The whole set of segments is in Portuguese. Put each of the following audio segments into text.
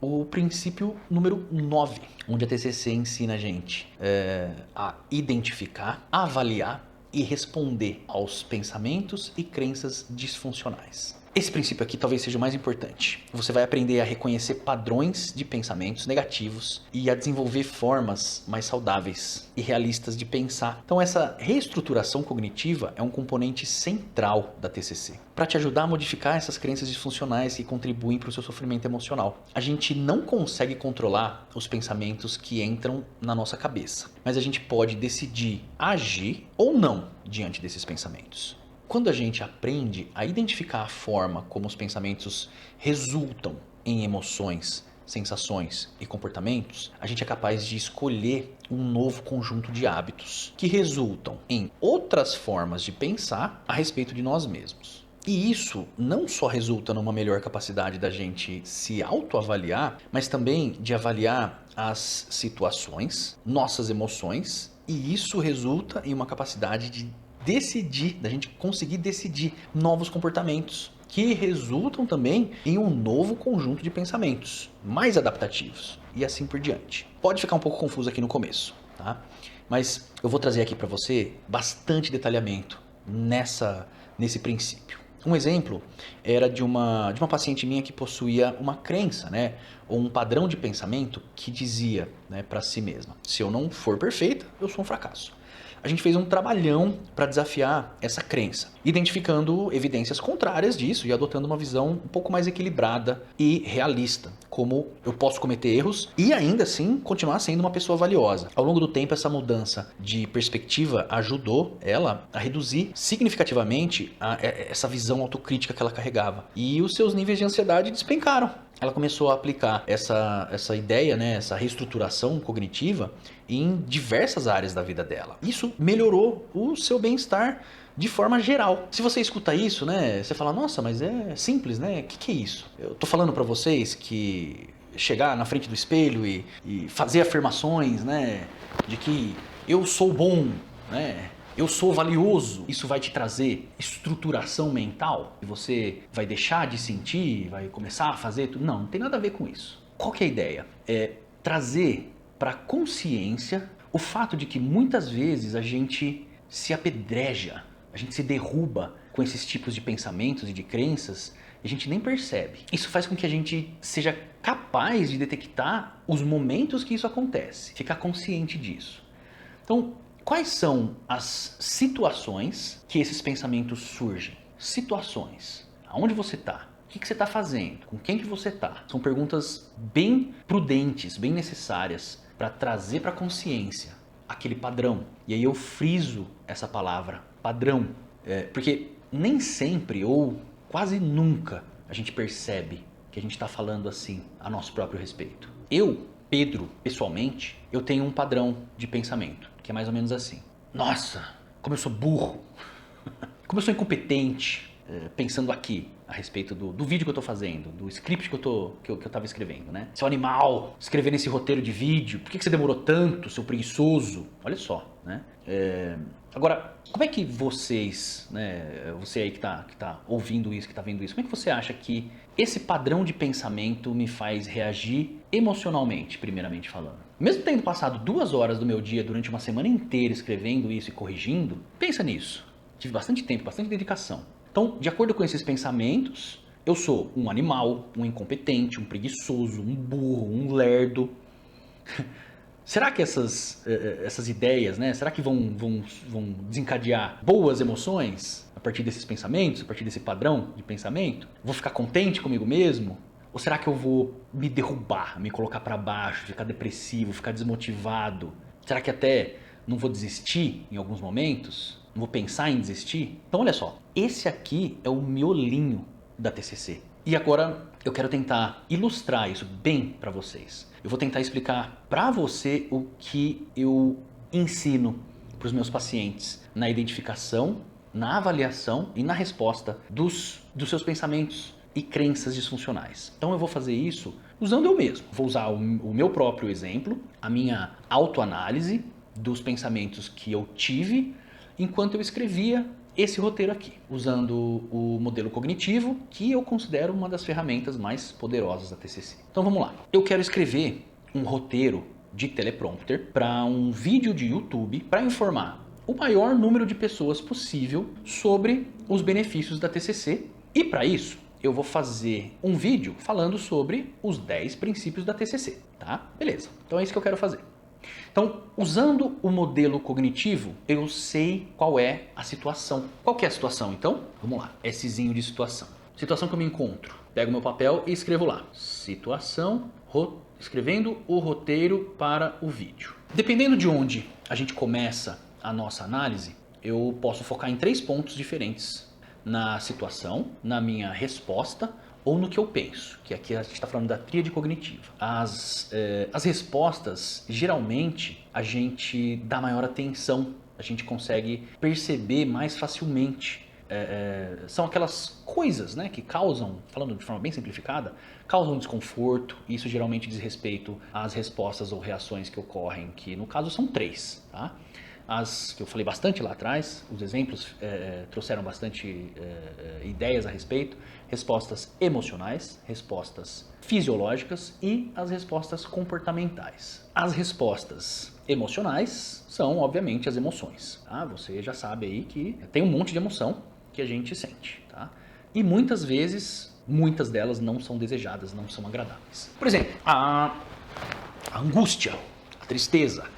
O princípio número 9, onde a TCC ensina a gente a identificar, avaliar e responder aos pensamentos e crenças disfuncionais. Esse princípio aqui talvez seja o mais importante. Você vai aprender a reconhecer padrões de pensamentos negativos e a desenvolver formas mais saudáveis e realistas de pensar. Então essa reestruturação cognitiva é um componente central da TCC, para te ajudar a modificar essas crenças disfuncionais que contribuem para o seu sofrimento emocional. A gente não consegue controlar os pensamentos que entram na nossa cabeça, mas a gente pode decidir agir ou não diante desses pensamentos. Quando a gente aprende a identificar a forma como os pensamentos resultam em emoções, sensações e comportamentos, a gente é capaz de escolher um novo conjunto de hábitos que resultam em outras formas de pensar a respeito de nós mesmos. E isso não só resulta numa melhor capacidade da gente se autoavaliar, mas também de avaliar as situações, nossas emoções, e isso resulta em uma capacidade de decidir, da gente conseguir decidir novos comportamentos que resultam também em um novo conjunto de pensamentos mais adaptativos e assim por diante. Pode ficar um pouco confuso aqui no começo, tá? Mas eu vou trazer aqui para você bastante detalhamento nesse princípio. Um exemplo era de uma paciente minha que possuía uma crença, né, ou um padrão de pensamento que dizia, né, para si mesma: se eu não for perfeita, eu sou um fracasso. A gente fez um trabalhão para desafiar essa crença, identificando evidências contrárias disso e adotando uma visão um pouco mais equilibrada e realista, como eu posso cometer erros e ainda assim continuar sendo uma pessoa valiosa. Ao longo do tempo, essa mudança de perspectiva ajudou ela a reduzir significativamente essa visão autocrítica que ela carregava, e os seus níveis de ansiedade despencaram. Ela começou a aplicar essa ideia, né, essa reestruturação cognitiva em diversas áreas da vida dela. Isso melhorou o seu bem-estar de forma geral. Se você escuta isso, né, você fala: nossa, mas é simples, né? O que é isso? Eu tô falando para vocês que chegar na frente do espelho e fazer afirmações, né, de que eu sou bom, né, eu sou valioso, isso vai te trazer estruturação mental e você vai deixar de sentir, vai começar a fazer tudo. Não tem nada a ver com isso. Qual que é a ideia? É trazer para a consciência o fato de que muitas vezes a gente se apedreja, a gente se derruba com esses tipos de pensamentos e de crenças e a gente nem percebe. Isso faz com que a gente seja capaz de detectar os momentos que isso acontece, ficar consciente disso. Então, quais são as situações que esses pensamentos surgem? Situações. Aonde você está? O que você está fazendo? Com quem que você está? São perguntas bem prudentes, bem necessárias para trazer para a consciência aquele padrão. E aí eu friso essa palavra, padrão. Porque nem sempre ou quase nunca a gente percebe que a gente está falando assim a nosso próprio respeito. Eu, Pedro, pessoalmente, eu tenho um padrão de pensamento, que é mais ou menos assim: nossa, como eu sou burro, como eu sou incompetente, pensando aqui a respeito do vídeo que eu tô fazendo, do script que eu tava escrevendo, né? Seu animal, escrever nesse roteiro de vídeo, por que você demorou tanto, seu preguiçoso? Olha só, né? Agora, como é que vocês, né, você aí que tá ouvindo isso, que tá vendo isso, como é que você acha que esse padrão de pensamento me faz reagir emocionalmente, primeiramente falando? Mesmo tendo passado 2 horas do meu dia durante uma semana inteira escrevendo isso e corrigindo, pensa nisso. Tive bastante tempo, bastante dedicação. Então, de acordo com esses pensamentos, eu sou um animal, um incompetente, um preguiçoso, um burro, um lerdo. Será que essas ideias, né, será que vão desencadear boas emoções a partir desses pensamentos, a partir desse padrão de pensamento? Vou ficar contente comigo mesmo? Ou será que eu vou me derrubar, me colocar para baixo, ficar depressivo, ficar desmotivado? Será que até não vou desistir em alguns momentos? Não vou pensar em desistir? Então olha só, esse aqui é o miolinho da TCC. E agora eu quero tentar ilustrar isso bem para vocês. Eu vou tentar explicar para você o que eu ensino para os meus pacientes na identificação, na avaliação e na resposta dos seus pensamentos e crenças disfuncionais. Então eu vou fazer isso usando eu mesmo. Vou usar o meu próprio exemplo, a minha autoanálise dos pensamentos que eu tive enquanto eu escrevia esse roteiro aqui, usando o modelo cognitivo, que eu considero uma das ferramentas mais poderosas da TCC. Então vamos lá. Eu quero escrever um roteiro de teleprompter para um vídeo de YouTube para informar o maior número de pessoas possível sobre os benefícios da TCC. E para isso, eu vou fazer um vídeo falando sobre os 10 princípios da TCC, tá? Beleza, então é isso que eu quero fazer. Então, usando o modelo cognitivo, eu sei qual é a situação. Qual que é a situação, então? Vamos lá, Szinho de situação. Situação que eu me encontro. Pego meu papel e escrevo lá. Situação, escrevendo o roteiro para o vídeo. Dependendo de onde a gente começa a nossa análise, eu posso focar em 3 pontos diferentes. Na situação, na minha resposta ou no que eu penso, que aqui a gente está falando da tríade cognitiva. As respostas, geralmente, a gente dá maior atenção, a gente consegue perceber mais facilmente. São aquelas coisas, né, que causam, falando de forma bem simplificada, causam desconforto. Isso geralmente diz respeito às respostas ou reações que ocorrem, que no caso são 3, tá? As que eu falei bastante lá atrás, os exemplos trouxeram bastante ideias a respeito. Respostas emocionais, respostas fisiológicas e as respostas comportamentais. As respostas emocionais são, obviamente, as emoções. Tá? Você já sabe aí que tem um monte de emoção que a gente sente. Tá? E muitas vezes, muitas delas não são desejadas, não são agradáveis. Por exemplo, a angústia, a tristeza,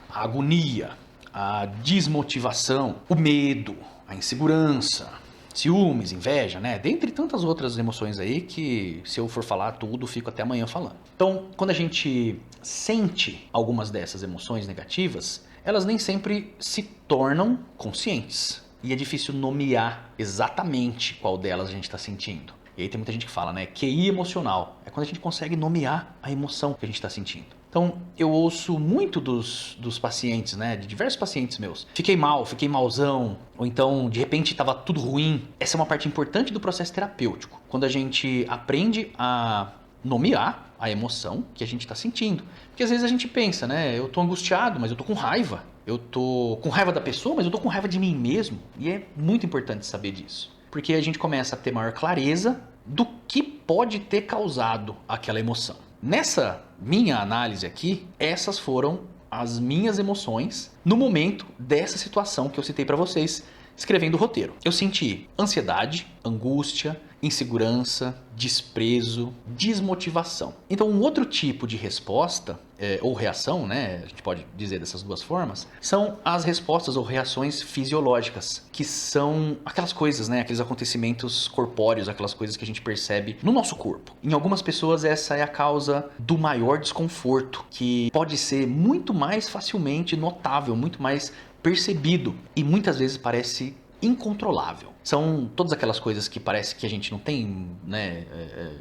a agonia, a desmotivação, o medo, a insegurança, ciúmes, inveja, né? Dentre tantas outras emoções aí que, se eu for falar tudo, fico até amanhã falando. Então, quando a gente sente algumas dessas emoções negativas, elas nem sempre se tornam conscientes. E é difícil nomear exatamente qual delas a gente está sentindo. E aí tem muita gente que fala, né? QI emocional. É quando a gente consegue nomear a emoção que a gente está sentindo. Então, eu ouço muito dos pacientes, né, de diversos pacientes meus. Fiquei mal, fiquei malzão, ou então, de repente, estava tudo ruim. Essa é uma parte importante do processo terapêutico. Quando a gente aprende a nomear a emoção que a gente está sentindo. Porque às vezes a gente pensa, né, eu estou angustiado, mas eu estou com raiva. Eu estou com raiva da pessoa, mas eu estou com raiva de mim mesmo. E é muito importante saber disso. Porque a gente começa a ter maior clareza do que pode ter causado aquela emoção. Nessa minha análise aqui, essas foram as minhas emoções no momento dessa situação que eu citei para vocês, escrevendo o roteiro. Eu senti ansiedade, angústia, insegurança, desprezo, desmotivação. Então, um outro tipo de resposta ou reação, né, a gente pode dizer dessas duas formas, são as respostas ou reações fisiológicas, que são aquelas coisas, né, aqueles acontecimentos corpóreos, aquelas coisas que a gente percebe no nosso corpo. Em algumas pessoas essa é a causa do maior desconforto, que pode ser muito mais facilmente notável, muito mais percebido e muitas vezes parece incontrolável. São todas aquelas coisas que parece que a gente não tem, né,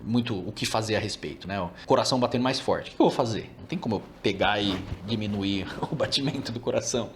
muito o que fazer a respeito, né? O coração batendo mais forte. O que eu vou fazer? Não tem como eu pegar e diminuir o batimento do coração.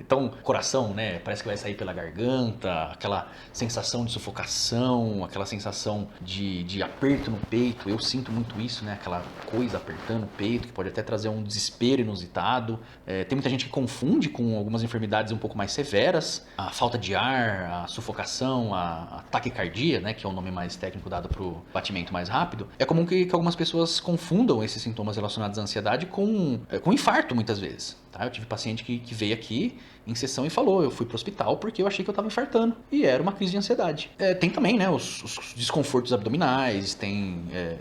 Então, coração, né, parece que vai sair pela garganta, aquela sensação de sufocação, aquela sensação de aperto no peito. Eu sinto muito isso, né? Aquela coisa apertando o peito, que pode até trazer um desespero inusitado. Tem muita gente que confunde com algumas enfermidades um pouco mais severas. A falta de ar, a sufocação, a taquicardia, né, que é o nome mais técnico dado para o batimento mais rápido. É comum que algumas pessoas confundam esses sintomas relacionados à ansiedade com infarto muitas vezes. Tá? Eu tive paciente que veio aqui em sessão e falou, eu fui pro hospital porque eu achei que eu estava infartando. E era uma crise de ansiedade. Tem também, né, os desconfortos abdominais,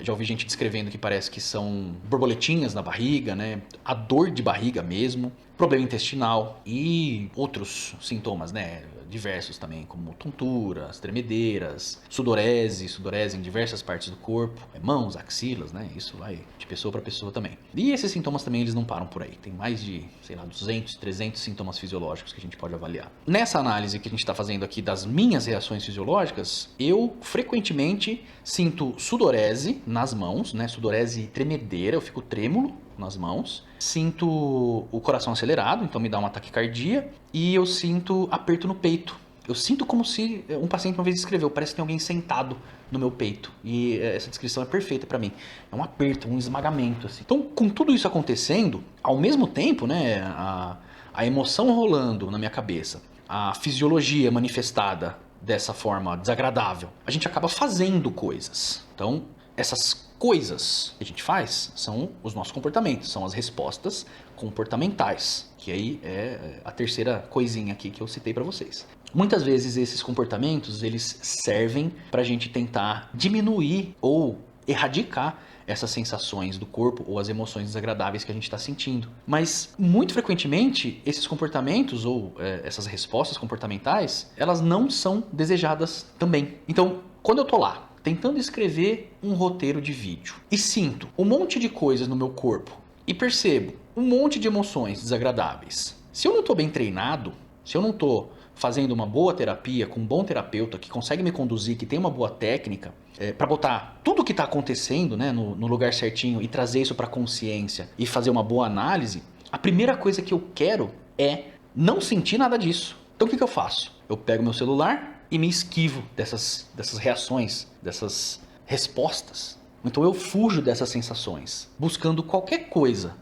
já ouvi gente descrevendo que parece que são borboletinhas na barriga, né, a dor de barriga mesmo, problema intestinal e outros sintomas, né, diversos também, como tonturas, tremedeiras, sudorese em diversas partes do corpo, mãos, axilas, né? Isso vai de pessoa para pessoa também. E esses sintomas também eles não param por aí. Tem mais de, 200, 300 sintomas fisiológicos que a gente pode avaliar. Nessa análise que a gente está fazendo aqui das minhas reações fisiológicas, eu frequentemente sinto sudorese nas mãos, né? Sudorese e tremedeira, eu fico trêmulo nas mãos, sinto o coração acelerado, então me dá uma taquicardia, e eu sinto aperto no peito. Eu sinto como se um paciente uma vez escreveu, parece que tem alguém sentado no meu peito, e essa descrição é perfeita para mim. É um aperto, um esmagamento, assim. Então, com tudo isso acontecendo, ao mesmo tempo, né, a emoção rolando na minha cabeça, a fisiologia manifestada dessa forma desagradável? A gente acaba fazendo coisas. Então, essas coisas que a gente faz são os nossos comportamentos, são as respostas comportamentais, que aí é a terceira coisinha aqui que eu citei para vocês. Muitas vezes esses comportamentos eles servem para a gente tentar diminuir ou erradicar essas sensações do corpo ou as emoções desagradáveis que a gente está sentindo. Mas, muito frequentemente, esses comportamentos ou essas respostas comportamentais, elas não são desejadas também. Então, quando eu tô lá, tentando escrever um roteiro de vídeo e sinto um monte de coisas no meu corpo e percebo um monte de emoções desagradáveis, se eu não tô bem treinado, se eu não tô fazendo uma boa terapia com um bom terapeuta que consegue me conduzir, que tem uma boa técnica, para botar tudo o que está acontecendo, né, no lugar certinho e trazer isso para a consciência e fazer uma boa análise, a primeira coisa que eu quero é não sentir nada disso. Então o que eu faço? Eu pego meu celular e me esquivo dessas reações, dessas respostas. Então eu fujo dessas sensações, buscando qualquer coisa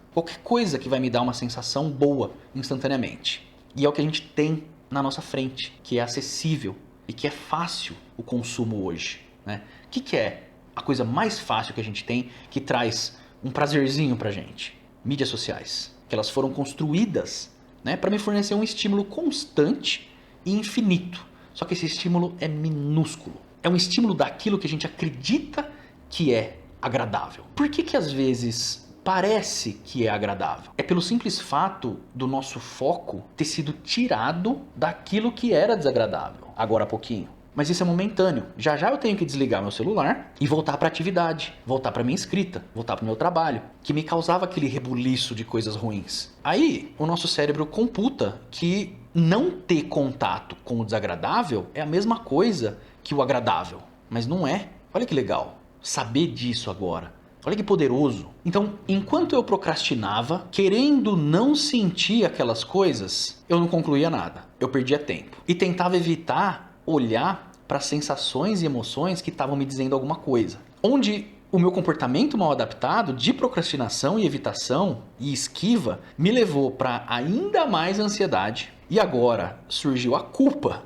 que vai me dar uma sensação boa instantaneamente. E é o que a gente tem na nossa frente, que é acessível e que é fácil o consumo hoje, né? O que é a coisa mais fácil que a gente tem que traz um prazerzinho pra gente? Mídias sociais, que elas foram construídas, né, para me fornecer um estímulo constante e infinito. Só que esse estímulo é minúsculo. É um estímulo daquilo que a gente acredita que é agradável. Por que às vezes parece que é agradável? É pelo simples fato do nosso foco ter sido tirado daquilo que era desagradável agora há pouquinho. Mas isso é momentâneo. Já já eu tenho que desligar meu celular e voltar para a atividade, voltar para minha escrita, voltar para o meu trabalho, que me causava aquele rebuliço de coisas ruins. Aí o nosso cérebro computa que não ter contato com o desagradável é a mesma coisa que o agradável. Mas não é. Olha que legal saber disso agora. Olha que poderoso. Então, enquanto eu procrastinava, querendo não sentir aquelas coisas, eu não concluía nada. Eu perdia tempo. E tentava evitar olhar para sensações e emoções que estavam me dizendo alguma coisa. Onde o meu comportamento mal adaptado de procrastinação e evitação e esquiva me levou para ainda mais ansiedade. E agora surgiu a culpa.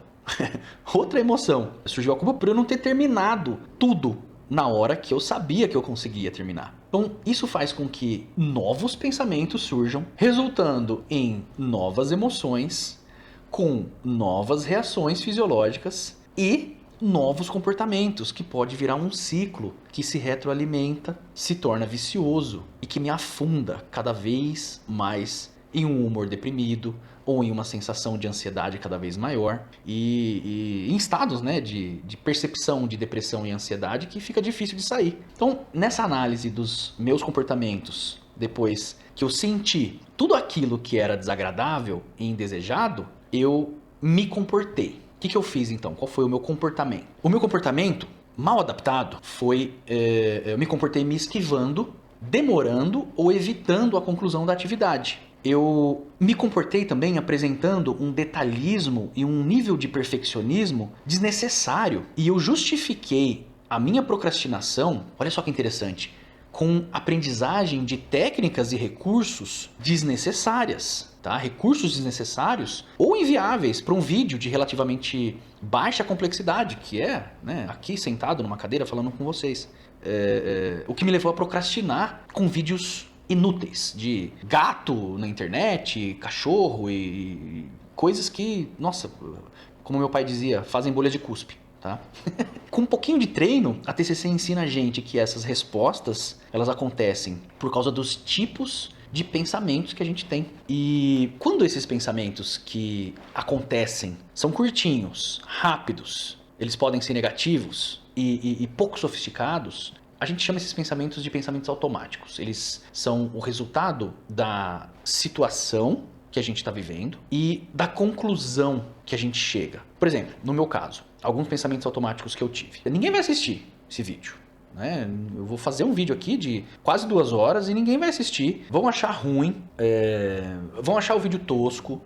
Outra emoção. Surgiu a culpa por eu não ter terminado tudo na hora que eu sabia que eu conseguia terminar. Então, isso faz com que novos pensamentos surjam, resultando em novas emoções, com novas reações fisiológicas e novos comportamentos, que pode virar um ciclo que se retroalimenta, se torna vicioso e que me afunda cada vez mais em um humor deprimido ou em uma sensação de ansiedade cada vez maior e em estados, né, de percepção de depressão e ansiedade que fica difícil de sair. Então, nessa análise dos meus comportamentos, depois que eu senti tudo aquilo que era desagradável e indesejado, eu me comportei. O que eu fiz então? Qual foi o meu comportamento? O meu comportamento mal adaptado foi, eu me comportei me esquivando, demorando ou evitando a conclusão da atividade. Eu me comportei também apresentando um detalhismo e um nível de perfeccionismo desnecessário. E eu justifiquei a minha procrastinação, olha só que interessante, com aprendizagem de técnicas e recursos desnecessárias, tá? Recursos desnecessários ou inviáveis para um vídeo de relativamente baixa complexidade, que é, né, aqui sentado numa cadeira falando com vocês. O que me levou a procrastinar com vídeos inúteis, de gato na internet, cachorro e coisas que, nossa, como meu pai dizia, fazem bolhas de cuspe, tá? Com um pouquinho de treino, a TCC ensina a gente que essas respostas, elas acontecem por causa dos tipos de pensamentos que a gente tem. E quando esses pensamentos que acontecem são curtinhos, rápidos, eles podem ser negativos e pouco sofisticados, a gente chama esses pensamentos de pensamentos automáticos. Eles são o resultado da situação que a gente está vivendo e da conclusão que a gente chega. Por exemplo, no meu caso, alguns pensamentos automáticos que eu tive. Ninguém vai assistir esse vídeo, né? Eu vou fazer um vídeo aqui de quase 2 horas e ninguém vai assistir. Vão achar ruim, vão achar o vídeo tosco,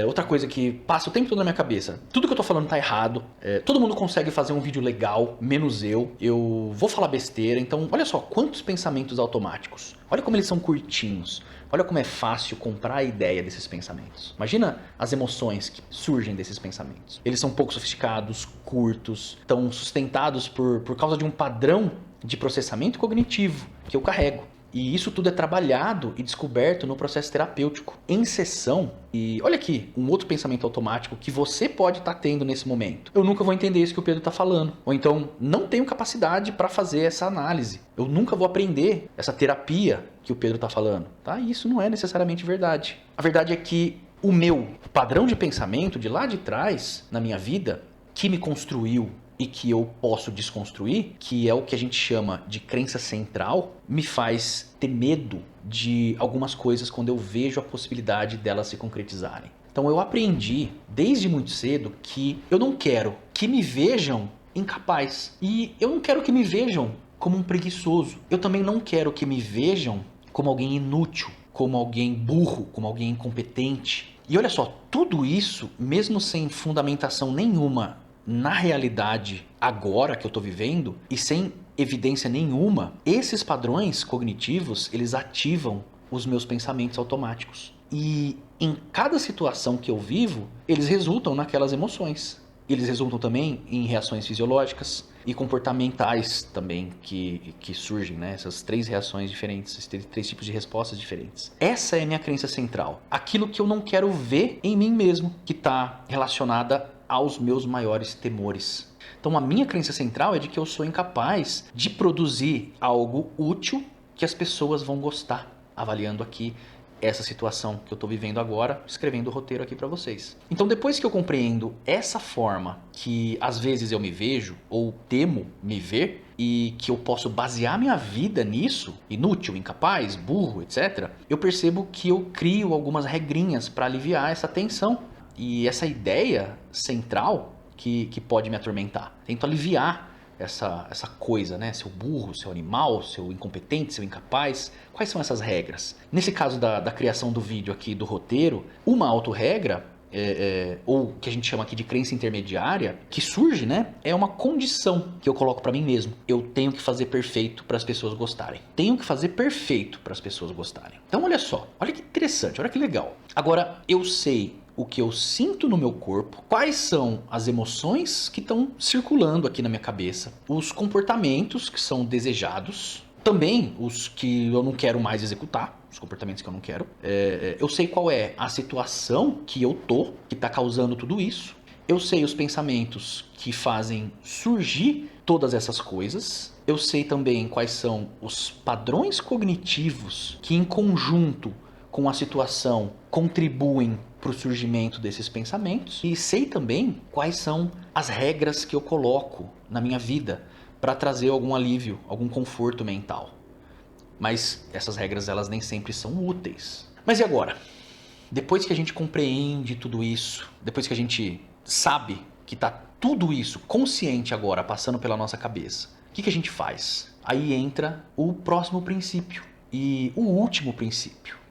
Outra coisa que passa o tempo todo na minha cabeça. Tudo que eu tô falando tá errado. Todo mundo consegue fazer um vídeo legal, menos eu. Eu vou falar besteira. Então, olha só quantos pensamentos automáticos. Olha como eles são curtinhos. Olha como é fácil comprar a ideia desses pensamentos. Imagina as emoções que surgem desses pensamentos. Eles são pouco sofisticados, curtos, estão sustentados por causa de um padrão de processamento cognitivo que eu carrego. E isso tudo é trabalhado e descoberto no processo terapêutico, em sessão. E olha aqui, um outro pensamento automático que você pode estar tendo nesse momento. Eu nunca vou entender isso que o Pedro está falando. Ou então, não tenho capacidade para fazer essa análise. Eu nunca vou aprender essa terapia que o Pedro está falando. Tá? E isso não é necessariamente verdade. A verdade é que o meu padrão de pensamento de lá de trás, na minha vida, que me construiu e que eu posso desconstruir, que é o que a gente chama de crença central, me faz ter medo de algumas coisas quando eu vejo a possibilidade delas se concretizarem. Então eu aprendi desde muito cedo que eu não quero que me vejam incapaz. E eu não quero que me vejam como um preguiçoso. Eu também não quero que me vejam como alguém inútil, como alguém burro, como alguém incompetente. E olha só, tudo isso, mesmo sem fundamentação nenhuma na realidade agora que eu estou vivendo e sem evidência nenhuma, esses padrões cognitivos, eles ativam os meus pensamentos automáticos. E em cada situação que eu vivo, eles resultam naquelas emoções. Eles resultam também em reações fisiológicas e comportamentais também que surgem, né? Essas três reações diferentes, esses três tipos de respostas diferentes. Essa é a minha crença central. Aquilo que eu não quero ver em mim mesmo, que está relacionada aos meus maiores temores. Então a minha crença central é de que eu sou incapaz de produzir algo útil que as pessoas vão gostar, avaliando aqui essa situação que eu estou vivendo agora, escrevendo o roteiro aqui para vocês. Então depois que eu compreendo essa forma que às vezes eu me vejo ou temo me ver e que eu posso basear minha vida nisso, inútil, incapaz, burro, etc., eu percebo que eu crio algumas regrinhas para aliviar essa tensão. E essa ideia central que pode me atormentar. Tento aliviar essa coisa, né? Seu burro, seu animal, seu incompetente, seu incapaz. Quais são essas regras? Nesse caso da criação do vídeo aqui, do roteiro, uma autorregra, ou que a gente chama aqui de crença intermediária, que surge, né? É uma condição que eu coloco para mim mesmo. Eu tenho que fazer perfeito para as pessoas gostarem. Tenho que fazer perfeito para as pessoas gostarem. Então olha só, olha que interessante, olha que legal. Agora, eu sei o que eu sinto no meu corpo, quais são as emoções que estão circulando aqui na minha cabeça, os comportamentos que são desejados, também os que eu não quero mais executar, os comportamentos que eu não quero. Eu sei qual é a situação que eu tô, que está causando tudo isso. Eu sei os pensamentos que fazem surgir todas essas coisas. Eu sei também quais são os padrões cognitivos que, em conjunto com a situação, contribuem para o surgimento desses pensamentos. E sei também quais são as regras que eu coloco na minha vida para trazer algum alívio, algum conforto mental. Mas essas regras, elas nem sempre são úteis. Mas e agora? Depois que a gente compreende tudo isso, depois que a gente sabe que está tudo isso consciente agora passando pela nossa cabeça, o que a gente faz? Aí entra o próximo princípio e o último princípio.